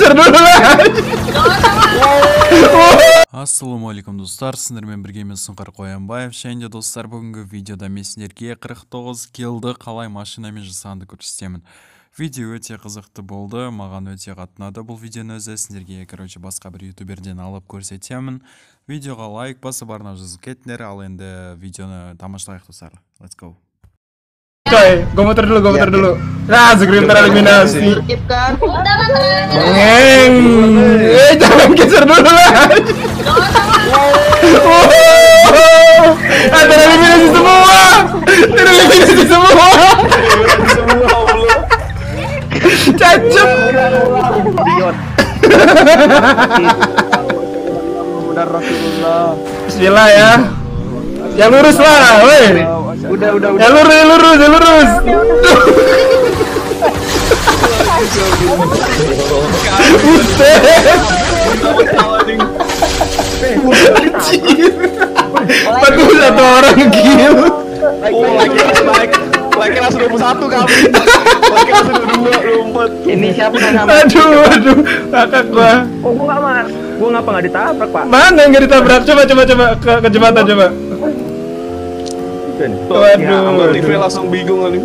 geser dulu lah. Ассалаумалейкум достар, сіздермен біргеміз Сұңқар Қоянбаев. Және достар, бүгінгі видеода мен сіздерге 49 килді қалай машинамен жасағанды көрсетемін. Видео өте қызықты болды, маған өте қатынады бұл видеоны. Өзі сіздерге басқа бір ютуберден алып көрсетемін. Видеоға лайк басып барына жазып кетіңдер. Ал енді видеоны тамашалайық достар. Let's go. Coy, gue muter dulu. Nah, segera tereliminasi. Jangan geser dulu lah. Tereliminasi semua. Cancuk. Bismillah ya. Yang lurus lah, woi. Udah. Ya lurus. Bagus satu orang kill. Lagi langsung 21 kami. Lagi langsung 2 Ini siapa yang Aduh, kakak gua. Gua ngapa nggak ditabrak, Pak? Mana yang nggak ditabrak? Coba ke jembatan coba. Waduh, TV langsung bingung kali.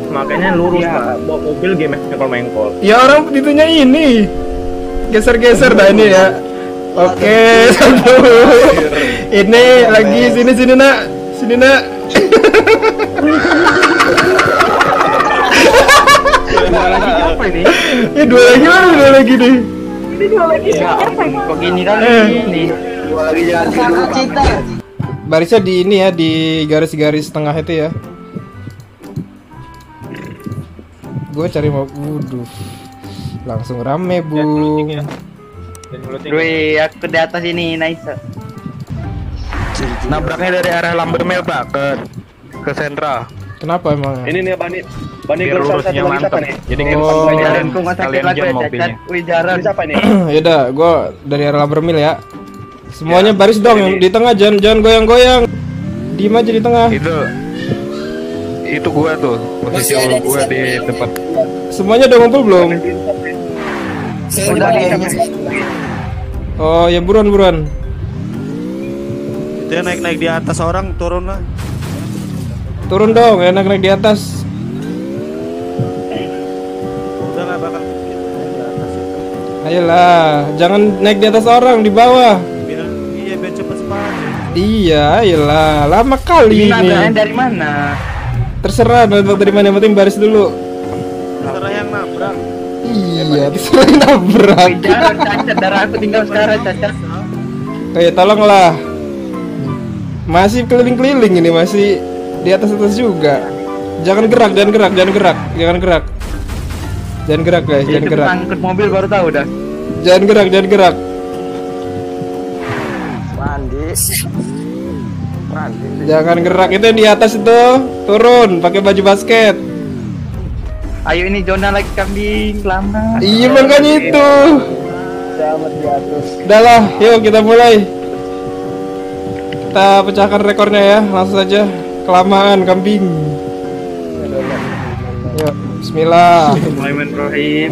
Makanya lurus, Pak. Bawa mobil game mengkol. Ya orang itunya ini. Geser-geser dah ini ya. Oke, satu. Ini lagi sini nak. Apa ini? Ya dua lagi nih. Ini dua lagi. Kok gini kali ini? Dua lagi jangan cita. Barisnya di ini ya, di garis-garis tengah itu ya. Gue cari mau, langsung rame bu. Wih, aku di atas ini, nice. Nabraknya dari arah Lambermel, Pak, ke sentra. Kenapa emang? Ini nih Bani lurusnya mantap nih. Jadi jalanku nggak sakit lagi ya, cacat. Wih, jarang. Siapa nih? Yaudah, gue dari arah Lambermel ya. Semuanya baris dong, di tengah jangan goyang-goyang. Diem aja di tengah. Itu gua tuh, posisi awal gua di tempat. Semuanya udah ngumpul belum? Udah Oh ya buruan. Dia naik di atas orang, turun lah. Turun dong, enak naik di atas. Udah nggak bakal di atas itu. Ayolah, jangan naik di atas orang, di bawah. Biar cepet sepat. Iya, ayolah, lama kali ini. Dari mana? Terserah dari mana, yang penting baris dulu. Terserah yang nabrak. Iya, terserah yang nabrak. Jarang, cacat. Darah aku tinggal sekarang, cacat. Kayak tolonglah. Masih keliling-keliling ini, masih di atas juga. Jangan gerak guys, jangan gerak. Angkut mobil baru tahu dah. Jangan gerak. Mandi. Jangan gerak, itu yang di atas itu. Turun, pakai baju basket. Ayo ini zona lagi kambing lama. Iya makanya itu. Udah lah, yuk kita mulai. Kita pecahkan rekornya ya, langsung saja. Kelamaan kambing. Yuk, bismillah. Bismillahirrahmanirrahim.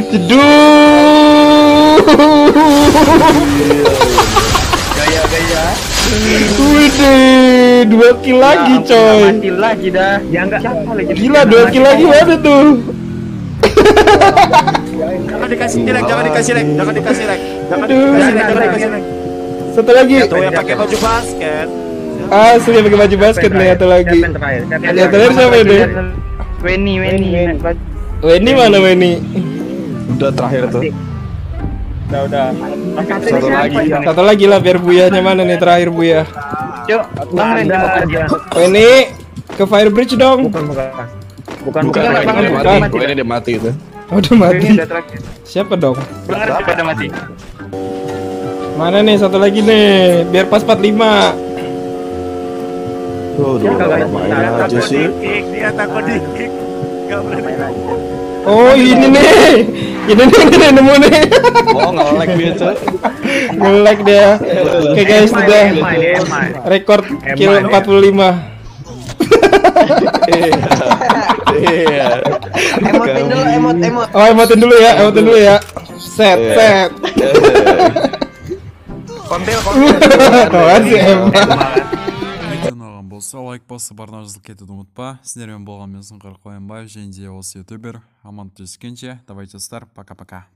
Jeduk. Gaya. Wih, 2 kill lagi coy. Mati lagi dah. Ya enggak. Gila, 2 kill lagi mana tuh? Jangan dikasih like. Satu lagi. Tuh yang pakai baju basket. Sudah pakai baju basket nih, satu lagi. Yang terakhir siapa ini? Weni mana Weni? Udah terakhir tuh. Udah. Satu lagi lah, biar buyahnya mana nih terakhir buyah. Cuk, Bang Ren Weni ke fire bridge dong. Bukan. Ini dia mati itu. Udah mati. Siapa dong? Bang Ren udah mati. Mana nih satu lagi nih, biar pas 45. Main aja sih. Dia takut di-kick. Enggak berani. Oh ini nih nemu nih. Oh nge-lag biasa. Nge-lag dia. Oke guys, sudah rekor kill 45. Iya. Emot. Oh, emotin dulu ya. Set. Kontil. Tuhan sih emang. Видеоны алған болса, лайк басып барнауыңызды кетуді ұмытпа. Сіздермен болған мен Сұңқар Қоянбаев және де осы ютубер. Аман түскенше, давайте достар, пока-пока.